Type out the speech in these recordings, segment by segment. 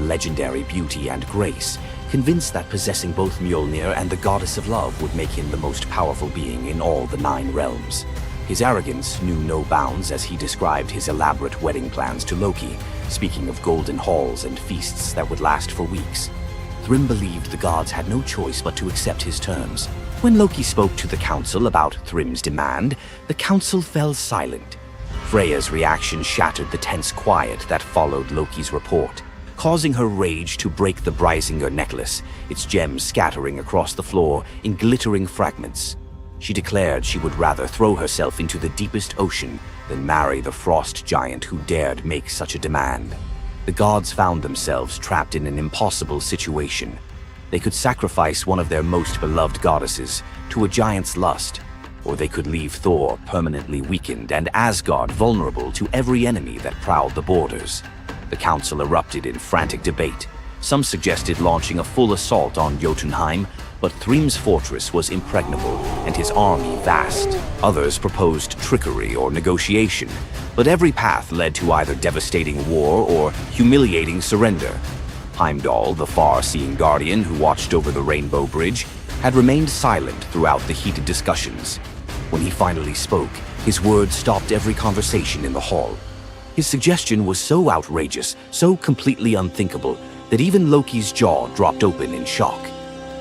legendary beauty and grace, convinced that possessing both Mjolnir and the goddess of love would make him the most powerful being in all the 9 realms. His arrogance knew no bounds as he described his elaborate wedding plans to Loki, speaking of golden halls and feasts that would last for weeks. Thrym believed the gods had no choice but to accept his terms. When Loki spoke to the council about Thrym's demand, the council fell silent. Freya's reaction shattered the tense quiet that followed Loki's report, causing her rage to break the Brysinger necklace, its gems scattering across the floor in glittering fragments. She declared she would rather throw herself into the deepest ocean than marry the frost giant who dared make such a demand. The gods found themselves trapped in an impossible situation. They could sacrifice one of their most beloved goddesses to a giant's lust, or they could leave Thor permanently weakened and Asgard vulnerable to every enemy that prowled the borders. The council erupted in frantic debate. Some suggested launching a full assault on Jotunheim, but Thrym's fortress was impregnable and his army vast. Others proposed trickery or negotiation, but every path led to either devastating war or humiliating surrender. Heimdall, the far-seeing guardian who watched over the Rainbow Bridge, had remained silent throughout the heated discussions. When he finally spoke, his words stopped every conversation in the hall. His suggestion was so outrageous, so completely unthinkable, that even Loki's jaw dropped open in shock.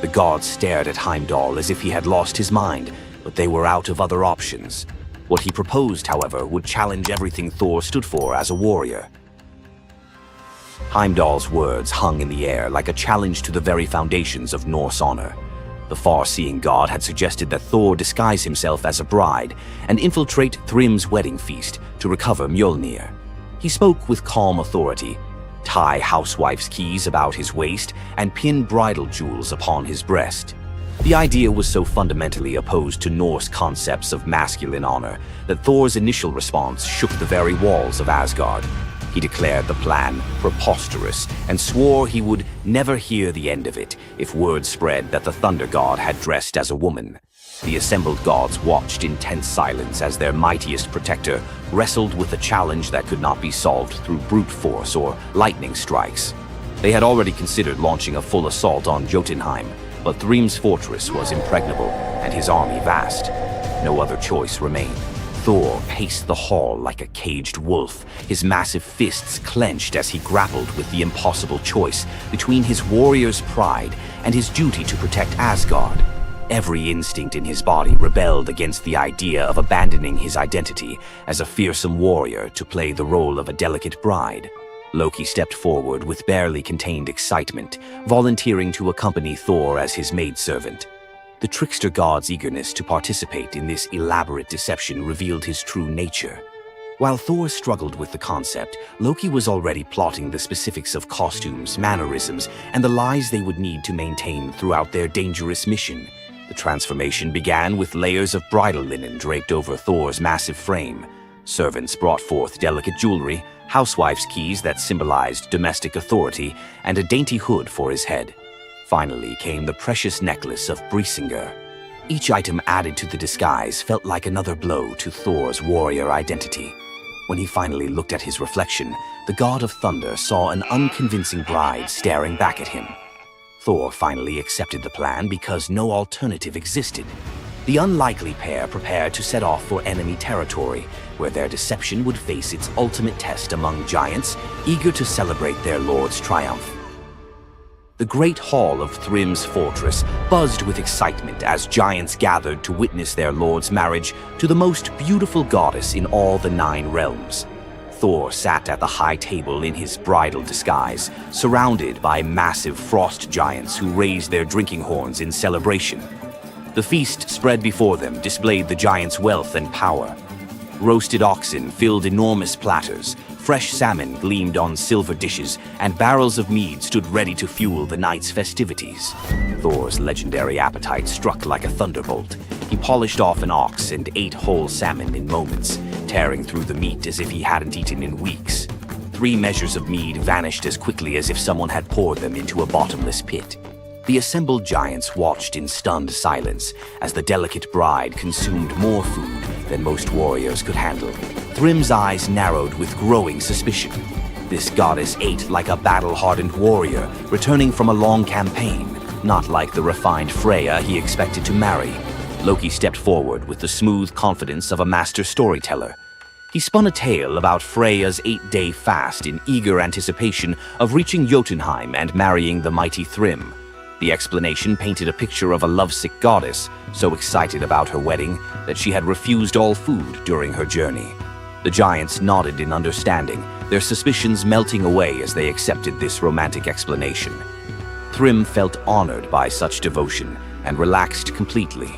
The gods stared at Heimdall as if he had lost his mind, but they were out of other options. What he proposed, however, would challenge everything Thor stood for as a warrior. Heimdall's words hung in the air like a challenge to the very foundations of Norse honor. The far-seeing god had suggested that Thor disguise himself as a bride and infiltrate Thrym's wedding feast to recover Mjolnir. He spoke with calm authority, tie housewife's keys about his waist, and pin bridal jewels upon his breast. The idea was so fundamentally opposed to Norse concepts of masculine honor that Thor's initial response shook the very walls of Asgard. He declared the plan preposterous and swore he would never hear the end of it if word spread that the Thunder God had dressed as a woman. The assembled gods watched in tense silence as their mightiest protector wrestled with a challenge that could not be solved through brute force or lightning strikes. They had already considered launching a full assault on Jotunheim, but Thrym's fortress was impregnable and his army vast. No other choice remained. Thor paced the hall like a caged wolf, his massive fists clenched as he grappled with the impossible choice between his warrior's pride and his duty to protect Asgard. Every instinct in his body rebelled against the idea of abandoning his identity as a fearsome warrior to play the role of a delicate bride. Loki stepped forward with barely contained excitement, volunteering to accompany Thor as his maidservant. The trickster god's eagerness to participate in this elaborate deception revealed his true nature. While Thor struggled with the concept, Loki was already plotting the specifics of costumes, mannerisms, and the lies they would need to maintain throughout their dangerous mission. The transformation began with layers of bridal linen draped over Thor's massive frame. Servants brought forth delicate jewelry, housewife's keys that symbolized domestic authority, and a dainty hood for his head. Finally came the precious necklace of Brysinger. Each item added to the disguise felt like another blow to Thor's warrior identity. When he finally looked at his reflection, the god of thunder saw an unconvincing bride staring back at him. Thor finally accepted the plan because no alternative existed. The unlikely pair prepared to set off for enemy territory, where their deception would face its ultimate test among giants, eager to celebrate their lord's triumph. The great hall of Thrym's fortress buzzed with excitement as giants gathered to witness their lord's marriage to the most beautiful goddess in all the 9 realms. Thor sat at the high table in his bridal disguise, surrounded by massive frost giants who raised their drinking horns in celebration. The feast spread before them displayed the giants' wealth and power. Roasted oxen filled enormous platters, fresh salmon gleamed on silver dishes, and barrels of mead stood ready to fuel the night's festivities. Thor's legendary appetite struck like a thunderbolt. He polished off an ox and ate whole salmon in moments, tearing through the meat as if he hadn't eaten in weeks. 3 measures of mead vanished as quickly as if someone had poured them into a bottomless pit. The assembled giants watched in stunned silence as the delicate bride consumed more food than most warriors could handle. Thrym's eyes narrowed with growing suspicion. This goddess ate like a battle-hardened warrior, returning from a long campaign, not like the refined Freya he expected to marry. Loki stepped forward with the smooth confidence of a master storyteller. He spun a tale about Freya's 8-day fast in eager anticipation of reaching Jotunheim and marrying the mighty Thrym. The explanation painted a picture of a lovesick goddess, so excited about her wedding that she had refused all food during her journey. The giants nodded in understanding, their suspicions melting away as they accepted this romantic explanation. Thrym felt honored by such devotion and relaxed completely,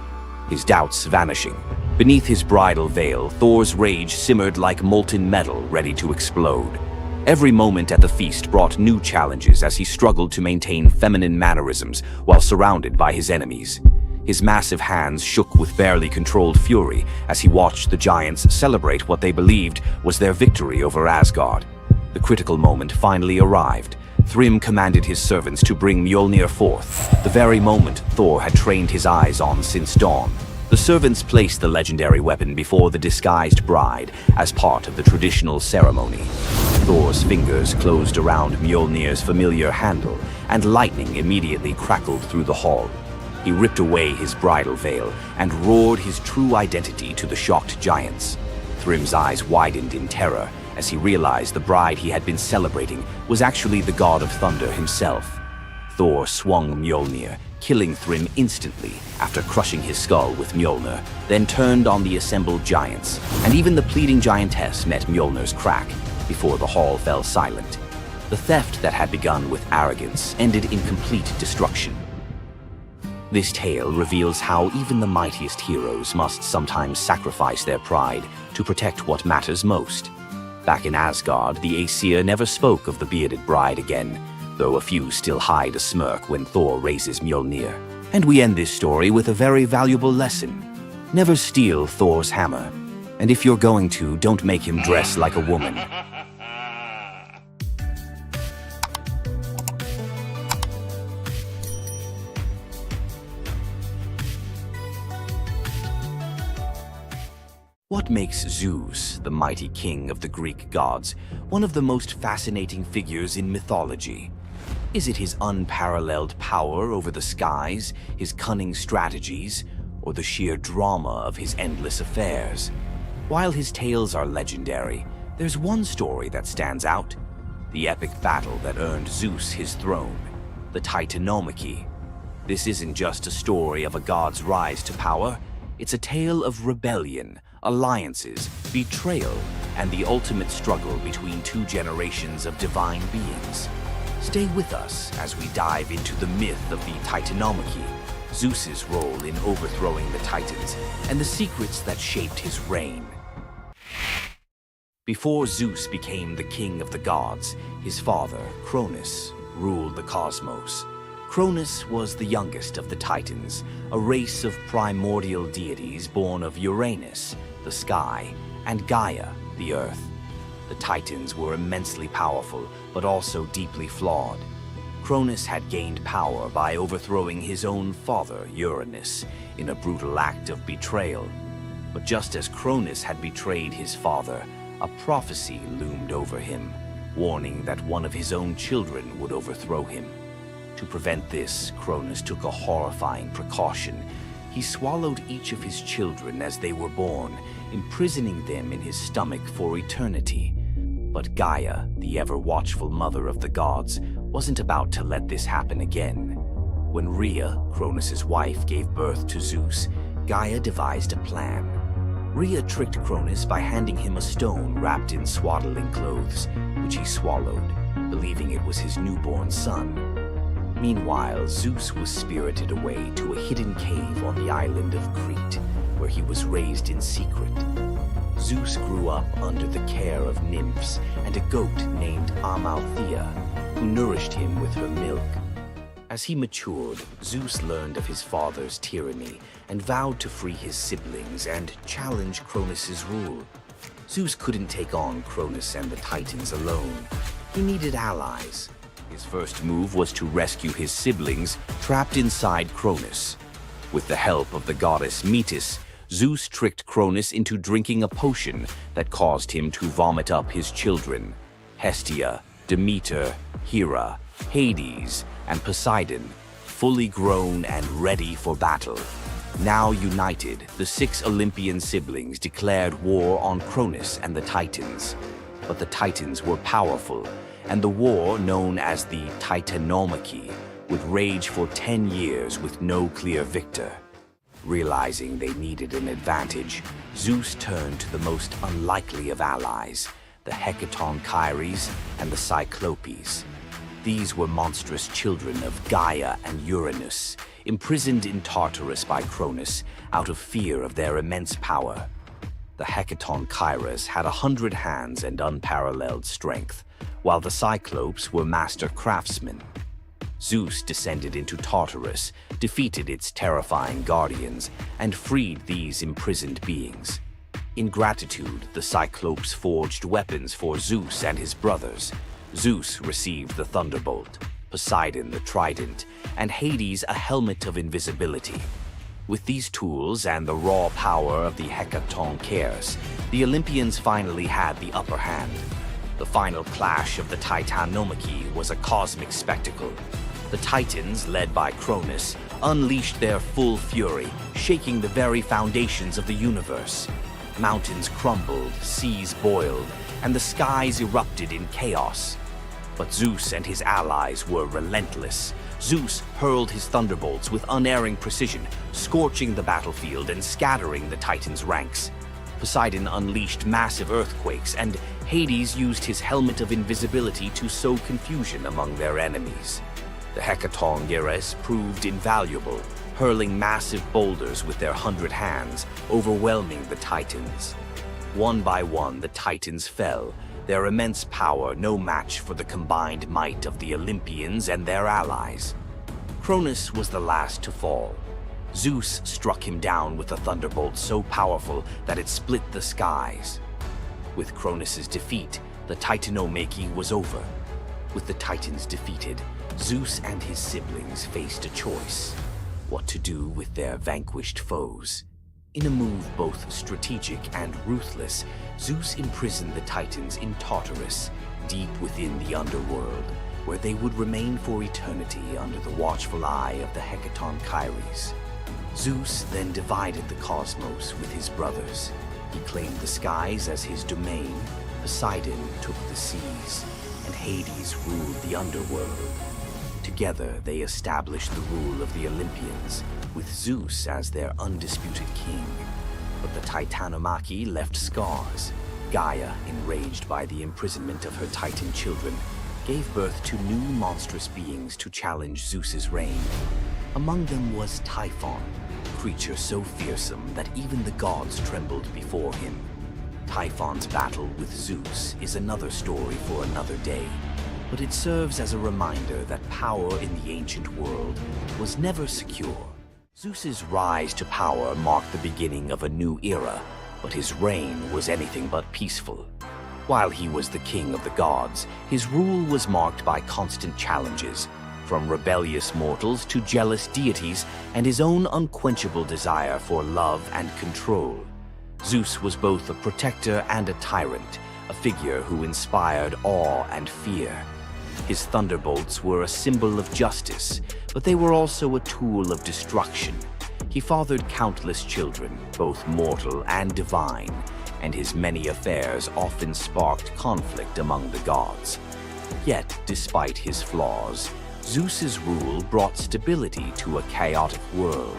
his doubts vanishing. Beneath his bridal veil, Thor's rage simmered like molten metal ready to explode. Every moment at the feast brought new challenges as he struggled to maintain feminine mannerisms while surrounded by his enemies. His massive hands shook with barely controlled fury as he watched the giants celebrate what they believed was their victory over Asgard. The critical moment finally arrived. Thrym commanded his servants to bring Mjolnir forth, the very moment Thor had trained his eyes on since dawn. The servants placed the legendary weapon before the disguised bride as part of the traditional ceremony. Thor's fingers closed around Mjolnir's familiar handle, and lightning immediately crackled through the hall. He ripped away his bridal veil and roared his true identity to the shocked giants. Thrym's eyes widened in terror as he realized the bride he had been celebrating was actually the god of thunder himself. Thor swung Mjolnir, killing Thrym instantly after crushing his skull with Mjolnir, then turned on the assembled giants, and even the pleading giantess met Mjolnir's crack before the hall fell silent. The theft that had begun with arrogance ended in complete destruction. This tale reveals how even the mightiest heroes must sometimes sacrifice their pride to protect what matters most. Back in Asgard, the Aesir never spoke of the bearded bride again, though a few still hide a smirk when Thor raises Mjolnir. And we end this story with a very valuable lesson. Never steal Thor's hammer. And if you're going to, don't make him dress like a woman. What makes Zeus, the mighty king of the Greek gods, one of the most fascinating figures in mythology? Is it his unparalleled power over the skies, his cunning strategies, or the sheer drama of his endless affairs? While his tales are legendary, there's one story that stands out: the epic battle that earned Zeus his throne, the Titanomachy. This isn't just a story of a god's rise to power, it's a tale of rebellion, alliances, betrayal, and the ultimate struggle between two generations of divine beings. Stay with us as we dive into the myth of the Titanomachy, Zeus's role in overthrowing the Titans, and the secrets that shaped his reign. Before Zeus became the king of the gods, his father, Cronus, ruled the cosmos. Cronus was the youngest of the Titans, a race of primordial deities born of Uranus, the sky, and Gaia, the earth. The Titans were immensely powerful, but also deeply flawed. Cronus had gained power by overthrowing his own father, Uranus, in a brutal act of betrayal. But just as Cronus had betrayed his father, a prophecy loomed over him, warning that one of his own children would overthrow him. To prevent this, Cronus took a horrifying precaution. He swallowed each of his children as they were born, imprisoning them in his stomach for eternity. But Gaia, the ever-watchful mother of the gods, wasn't about to let this happen again. When Rhea, Cronus's wife, gave birth to Zeus, Gaia devised a plan. Rhea tricked Cronus by handing him a stone wrapped in swaddling clothes, which he swallowed, believing it was his newborn son. Meanwhile, Zeus was spirited away to a hidden cave on the island of Crete, where he was raised in secret. Zeus grew up under the care of nymphs and a goat named Amalthea, who nourished him with her milk. As he matured, Zeus learned of his father's tyranny and vowed to free his siblings and challenge Cronus's rule. Zeus couldn't take on Cronus and the Titans alone. He needed allies. His first move was to rescue his siblings trapped inside Cronus. With the help of the goddess Metis, Zeus tricked Cronus into drinking a potion that caused him to vomit up his children. Hestia, Demeter, Hera, Hades, and Poseidon, fully grown and ready for battle. Now united, the 6 Olympian siblings declared war on Cronus and the Titans. But the Titans were powerful, and the war, known as the Titanomachy, would rage for 10 years with no clear victor. Realizing they needed an advantage, Zeus turned to the most unlikely of allies, the Hecatonchires and the Cyclopes. These were monstrous children of Gaia and Uranus, imprisoned in Tartarus by Cronus out of fear of their immense power. The Hecatonchires had 100 hands and unparalleled strength, while the Cyclopes were master craftsmen. Zeus descended into Tartarus, defeated its terrifying guardians, and freed these imprisoned beings. In gratitude, the Cyclopes forged weapons for Zeus and his brothers. Zeus received the thunderbolt, Poseidon the trident, and Hades a helmet of invisibility. With these tools and the raw power of the Hecatonchires, the Olympians finally had the upper hand. The final clash of the Titanomachy was a cosmic spectacle. The Titans, led by Cronus, unleashed their full fury, shaking the very foundations of the universe. Mountains crumbled, seas boiled, and the skies erupted in chaos. But Zeus and his allies were relentless. Zeus hurled his thunderbolts with unerring precision, scorching the battlefield and scattering the Titans' ranks. Poseidon unleashed massive earthquakes, and Hades used his helmet of invisibility to sow confusion among their enemies. The Hecatonchires proved invaluable, hurling massive boulders with their 100 hands, overwhelming the Titans. One by one, the Titans fell, their immense power no match for the combined might of the Olympians and their allies. Cronus was the last to fall. Zeus struck him down with a thunderbolt so powerful that it split the skies. With Cronus's defeat, the Titanomachy was over. With the Titans defeated, Zeus and his siblings faced a choice: what to do with their vanquished foes. In a move both strategic and ruthless, Zeus imprisoned the Titans in Tartarus, deep within the underworld, where they would remain for eternity under the watchful eye of the Hecatonchires. Zeus then divided the cosmos with his brothers. He claimed the skies as his domain, Poseidon took the seas, and Hades ruled the underworld. Together, they established the rule of the Olympians, with Zeus as their undisputed king. But the Titanomachy left scars. Gaia, enraged by the imprisonment of her Titan children, gave birth to new monstrous beings to challenge Zeus's reign. Among them was Typhon, a creature so fearsome that even the gods trembled before him. Typhon's battle with Zeus is another story for another day, but it serves as a reminder that power in the ancient world was never secure. Zeus's rise to power marked the beginning of a new era, but his reign was anything but peaceful. While he was the king of the gods, his rule was marked by constant challenges, from rebellious mortals to jealous deities and his own unquenchable desire for love and control. Zeus was both a protector and a tyrant, a figure who inspired awe and fear. His thunderbolts were a symbol of justice, but they were also a tool of destruction. He fathered countless children, both mortal and divine, and his many affairs often sparked conflict among the gods. Yet, despite his flaws, Zeus's rule brought stability to a chaotic world.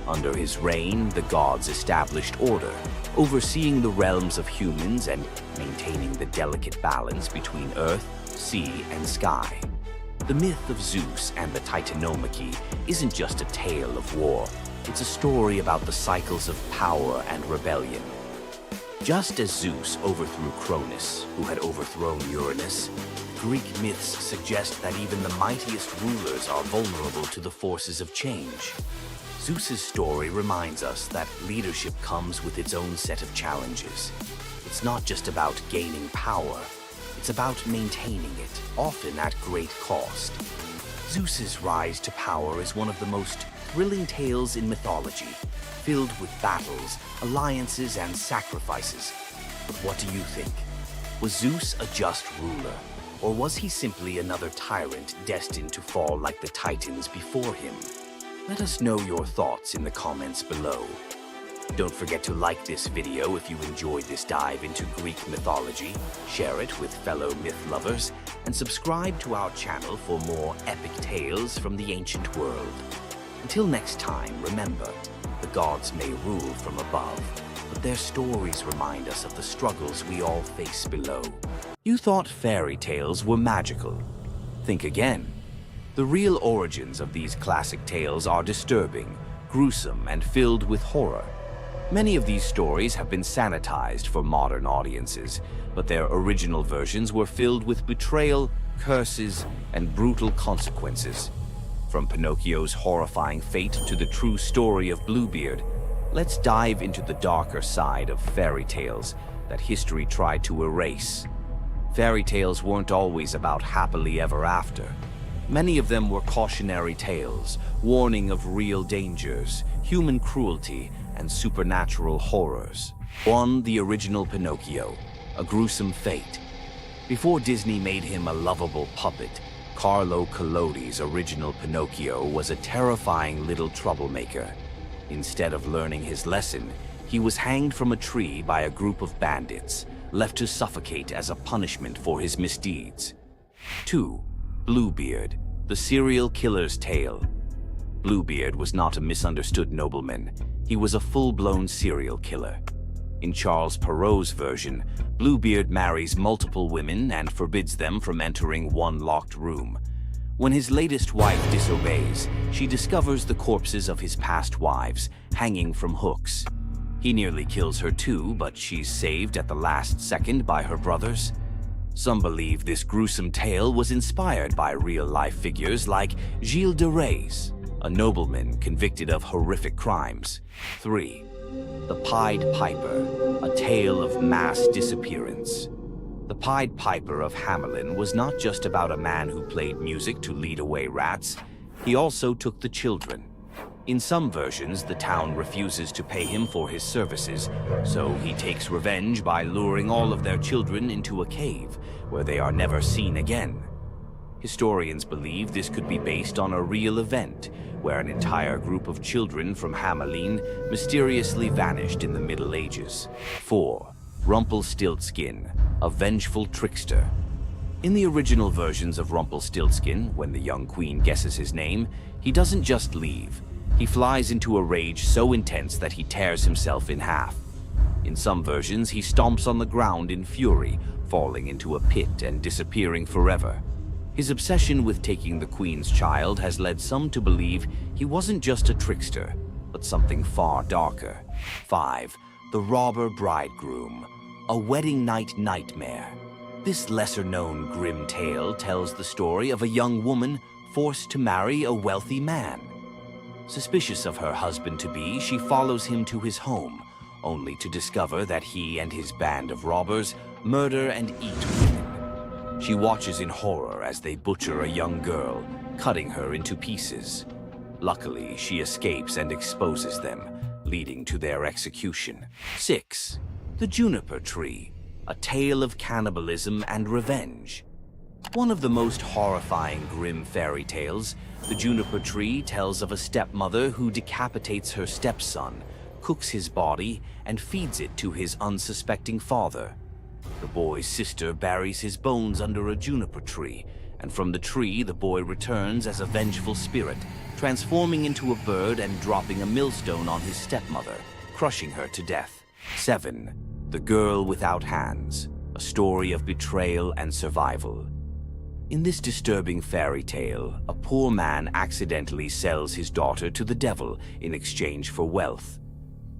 Under his reign, the gods established order, overseeing the realms of humans and maintaining the delicate balance between earth, sea, and sky. The myth of Zeus and the Titanomachy isn't just a tale of war. It's a story about the cycles of power and rebellion. Just as Zeus overthrew Cronus, who had overthrown Uranus, Greek myths suggest that even the mightiest rulers are vulnerable to the forces of change. Zeus's story reminds us that leadership comes with its own set of challenges. It's not just about gaining power, it's about maintaining it, often at great cost. Zeus's rise to power is one of the most thrilling tales in mythology, filled with battles, alliances, and sacrifices. But what do you think? Was Zeus a just ruler, or was he simply another tyrant destined to fall like the Titans before him? Let us know your thoughts in the comments below. Don't forget to like this video if you enjoyed this dive into Greek mythology, share it with fellow myth lovers, and subscribe to our channel for more epic tales from the ancient world. Until next time, remember, the gods may rule from above, but their stories remind us of the struggles we all face below. You thought fairy tales were magical. Think again. The real origins of these classic tales are disturbing, gruesome, and filled with horror. Many of these stories have been sanitized for modern audiences, but their original versions were filled with betrayal, curses, and brutal consequences. From Pinocchio's horrifying fate to the true story of Bluebeard, let's dive into the darker side of fairy tales that history tried to erase. Fairy tales weren't always about happily ever after. Many of them were cautionary tales, warning of real dangers, human cruelty, and supernatural horrors. 1. The original Pinocchio, a gruesome fate. Before Disney made him a lovable puppet, Carlo Collodi's original Pinocchio was a terrifying little troublemaker. Instead of learning his lesson, he was hanged from a tree by a group of bandits, left to suffocate as a punishment for his misdeeds. 2. Bluebeard, the serial killer's tale. Bluebeard was not a misunderstood nobleman. He was a full-blown serial killer. In Charles Perrault's version, Bluebeard marries multiple women and forbids them from entering one locked room. When his latest wife disobeys, she discovers the corpses of his past wives, hanging from hooks. He nearly kills her too, but she's saved at the last second by her brothers. Some believe this gruesome tale was inspired by real-life figures like Gilles de Rais, a nobleman convicted of horrific crimes. 3. The Pied Piper, a tale of mass disappearance. The Pied Piper of Hamelin was not just about a man who played music to lead away rats. He also took the children. In some versions, the town refuses to pay him for his services, so he takes revenge by luring all of their children into a cave, where they are never seen again. Historians believe this could be based on a real event, where an entire group of children from Hamelin mysteriously vanished in the Middle Ages. 4. Rumpelstiltskin, a vengeful trickster. In the original versions of Rumpelstiltskin, when the young queen guesses his name, he doesn't just leave. He flies into a rage so intense that he tears himself in half. In some versions, he stomps on the ground in fury, falling into a pit and disappearing forever. His obsession with taking the queen's child has led some to believe he wasn't just a trickster, but something far darker. 5. The Robber Bridegroom, a wedding night nightmare. This lesser-known grim tale tells the story of a young woman forced to marry a wealthy man. Suspicious of her husband-to-be, she follows him to his home, only to discover that he and his band of robbers murder and eat women. She watches in horror as they butcher a young girl, cutting her into pieces. Luckily, she escapes and exposes them, leading to their execution. 6. The Juniper Tree, a tale of cannibalism and revenge. One of the most horrifying grim fairy tales, The Juniper Tree tells of a stepmother who decapitates her stepson, cooks his body, and feeds it to his unsuspecting father. The boy's sister buries his bones under a juniper tree, and from the tree the boy returns as a vengeful spirit, transforming into a bird and dropping a millstone on his stepmother, crushing her to death. 7. The Girl Without Hands, a story of betrayal and survival. In this disturbing fairy tale, a poor man accidentally sells his daughter to the devil in exchange for wealth.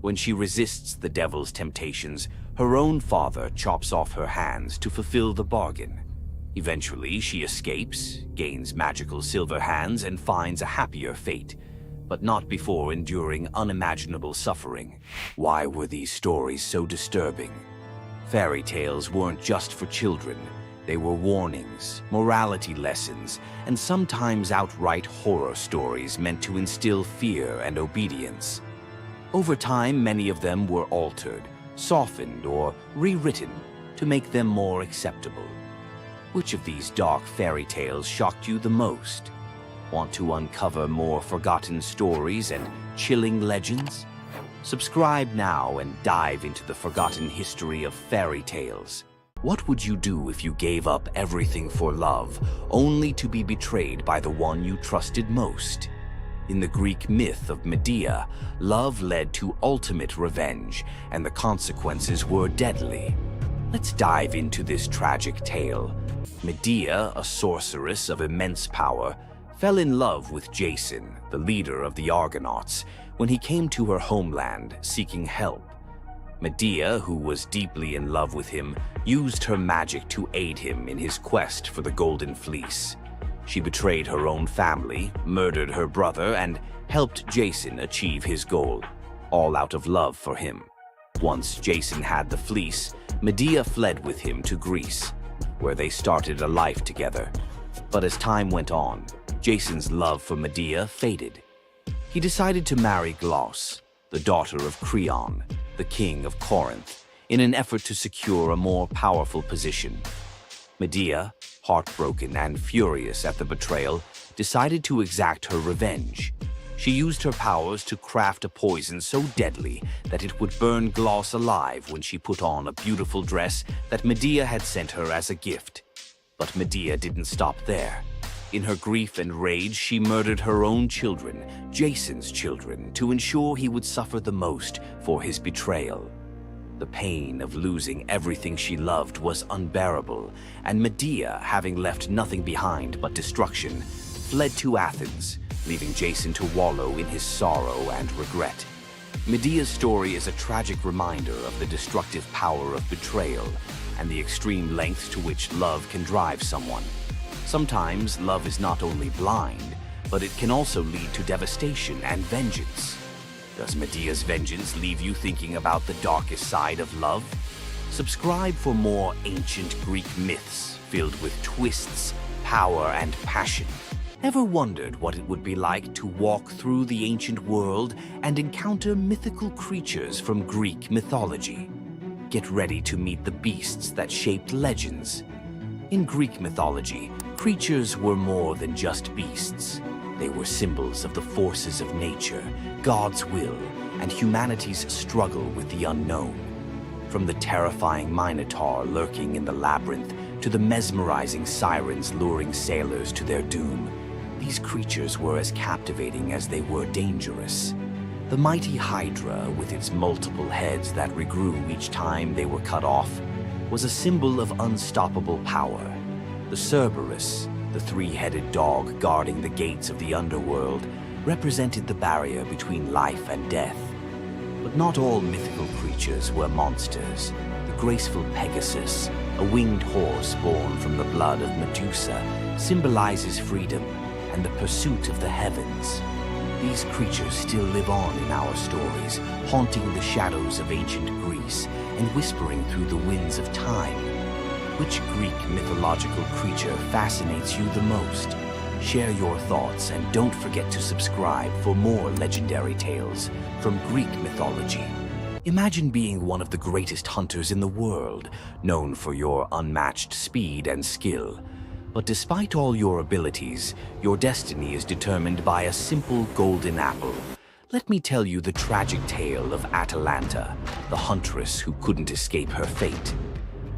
When she resists the devil's temptations, her own father chops off her hands to fulfill the bargain. Eventually, she escapes, gains magical silver hands, and finds a happier fate, but not before enduring unimaginable suffering. Why were these stories so disturbing? Fairy tales weren't just for children. They were warnings, morality lessons, and sometimes outright horror stories meant to instill fear and obedience. Over time, many of them were altered, softened, or rewritten, to make them more acceptable. Which of these dark fairy tales shocked you the most? Want to uncover more forgotten stories and chilling legends? Subscribe now and dive into the forgotten history of fairy tales. What would you do if you gave up everything for love, only to be betrayed by the one you trusted most? In the Greek myth of Medea, love led to ultimate revenge, and the consequences were deadly. Let's dive into this tragic tale. Medea, a sorceress of immense power, fell in love with Jason, the leader of the Argonauts, when he came to her homeland seeking help. Medea, who was deeply in love with him, used her magic to aid him in his quest for the Golden Fleece. She betrayed her own family, murdered her brother, and helped Jason achieve his goal, all out of love for him. Once Jason had the fleece, Medea fled with him to Greece, where they started a life together. But as time went on, Jason's love for Medea faded. He decided to marry Glauce, the daughter of Creon, the king of Corinth, in an effort to secure a more powerful position. Medea, heartbroken and furious at the betrayal, decided to exact her revenge. She used her powers to craft a poison so deadly that it would burn Glauce alive when she put on a beautiful dress that Medea had sent her as a gift. But Medea didn't stop there. In her grief and rage, she murdered her own children, Jason's children, to ensure he would suffer the most for his betrayal. The pain of losing everything she loved was unbearable, and Medea, having left nothing behind but destruction, fled to Athens, leaving Jason to wallow in his sorrow and regret. Medea's story is a tragic reminder of the destructive power of betrayal and the extreme lengths to which love can drive someone. Sometimes love is not only blind, but it can also lead to devastation and vengeance. Does Medea's vengeance leave you thinking about the darkest side of love? Subscribe for more ancient Greek myths filled with twists, power, and passion. Ever wondered what it would be like to walk through the ancient world and encounter mythical creatures from Greek mythology? Get ready to meet the beasts that shaped legends. In Greek mythology, creatures were more than just beasts. They were symbols of the forces of nature, God's will, and humanity's struggle with the unknown. From the terrifying Minotaur lurking in the labyrinth to the mesmerizing sirens luring sailors to their doom, these creatures were as captivating as they were dangerous. The mighty Hydra, with its multiple heads that regrew each time they were cut off, was a symbol of unstoppable power. The Cerberus, the three-headed dog guarding the gates of the underworld, represented the barrier between life and death. But not all mythical creatures were monsters. The graceful Pegasus, a winged horse born from the blood of Medusa, symbolizes freedom and the pursuit of the heavens. These creatures still live on in our stories, haunting the shadows of ancient Greece and whispering through the winds of time. Which Greek mythological creature fascinates you the most? Share your thoughts and don't forget to subscribe for more legendary tales from Greek mythology. Imagine being one of the greatest hunters in the world, known for your unmatched speed and skill. But despite all your abilities, your destiny is determined by a simple golden apple. Let me tell you the tragic tale of Atalanta, the huntress who couldn't escape her fate.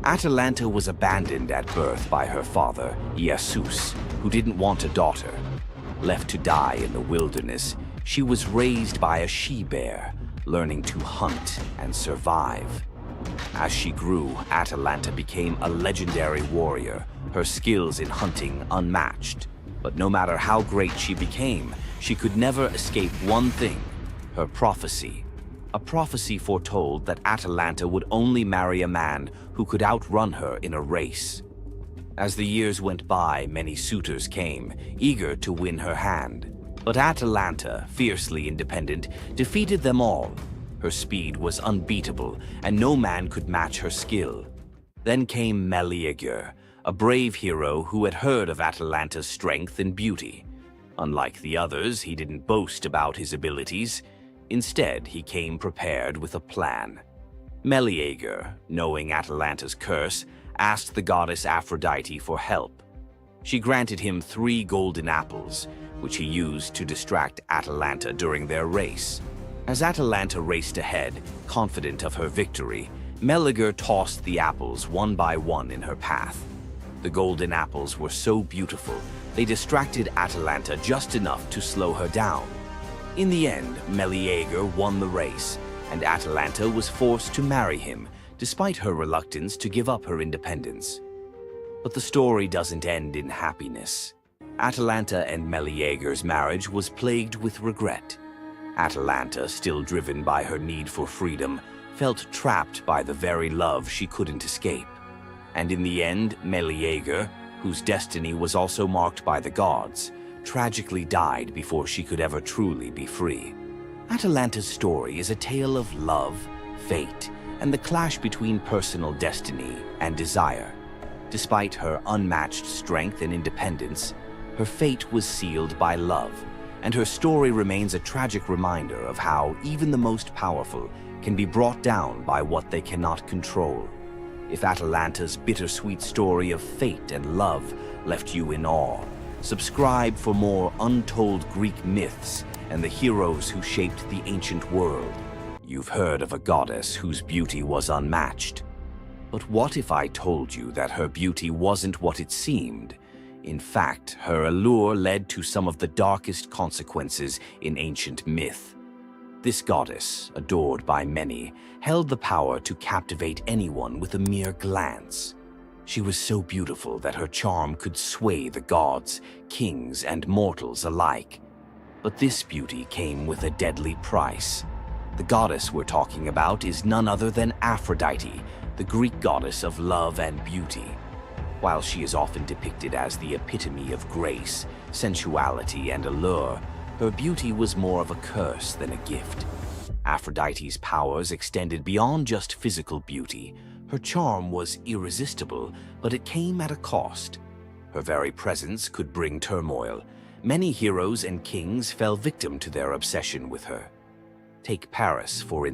Atalanta was abandoned at birth by her father, Zeus, who didn't want a daughter. Left to die in the wilderness, she was raised by a she-bear, learning to hunt and survive. As she grew, Atalanta became a legendary warrior, her skills in hunting unmatched. But no matter how great she became, she could never escape one thing: her prophecy. A prophecy foretold that Atalanta would only marry a man who could outrun her in a race. As the years went by, many suitors came, eager to win her hand. But Atalanta, fiercely independent, defeated them all. Her speed was unbeatable, and no man could match her skill. Then came Meleager, a brave hero who had heard of Atalanta's strength and beauty. Unlike the others, he didn't boast about his abilities. Instead, he came prepared with a plan. Meleager, knowing Atalanta's curse, asked the goddess Aphrodite for help. She granted him 3 golden apples, which he used to distract Atalanta during their race. As Atalanta raced ahead, confident of her victory, Meleager tossed the apples one by one in her path. The golden apples were so beautiful, they distracted Atalanta just enough to slow her down. In the end, Meleager won the race, and Atalanta was forced to marry him, despite her reluctance to give up her independence. But the story doesn't end in happiness. Atalanta and Meleager's marriage was plagued with regret. Atalanta, still driven by her need for freedom, felt trapped by the very love she couldn't escape. And in the end, Meleager, whose destiny was also marked by the gods, tragically died before she could ever truly be free. Atalanta's story is a tale of love, fate, and the clash between personal destiny and desire. Despite her unmatched strength and independence, her fate was sealed by love, and her story remains a tragic reminder of how even the most powerful can be brought down by what they cannot control. If Atalanta's bittersweet story of fate and love left you in awe, subscribe for more untold Greek myths and the heroes who shaped the ancient world. You've heard of a goddess whose beauty was unmatched. But what if I told you that her beauty wasn't what it seemed? In fact, her allure led to some of the darkest consequences in ancient myth. This goddess, adored by many, held the power to captivate anyone with a mere glance. She was so beautiful that her charm could sway the gods, kings, and mortals alike. But this beauty came with a deadly price. The goddess we're talking about is none other than Aphrodite, the Greek goddess of love and beauty. While she is often depicted as the epitome of grace, sensuality, and allure, her beauty was more of a curse than a gift. Aphrodite's powers extended beyond just physical beauty. Her charm was irresistible, but it came at a cost. Her very presence could bring turmoil. Many heroes and kings fell victim to their obsession with her. Take Paris, for instance.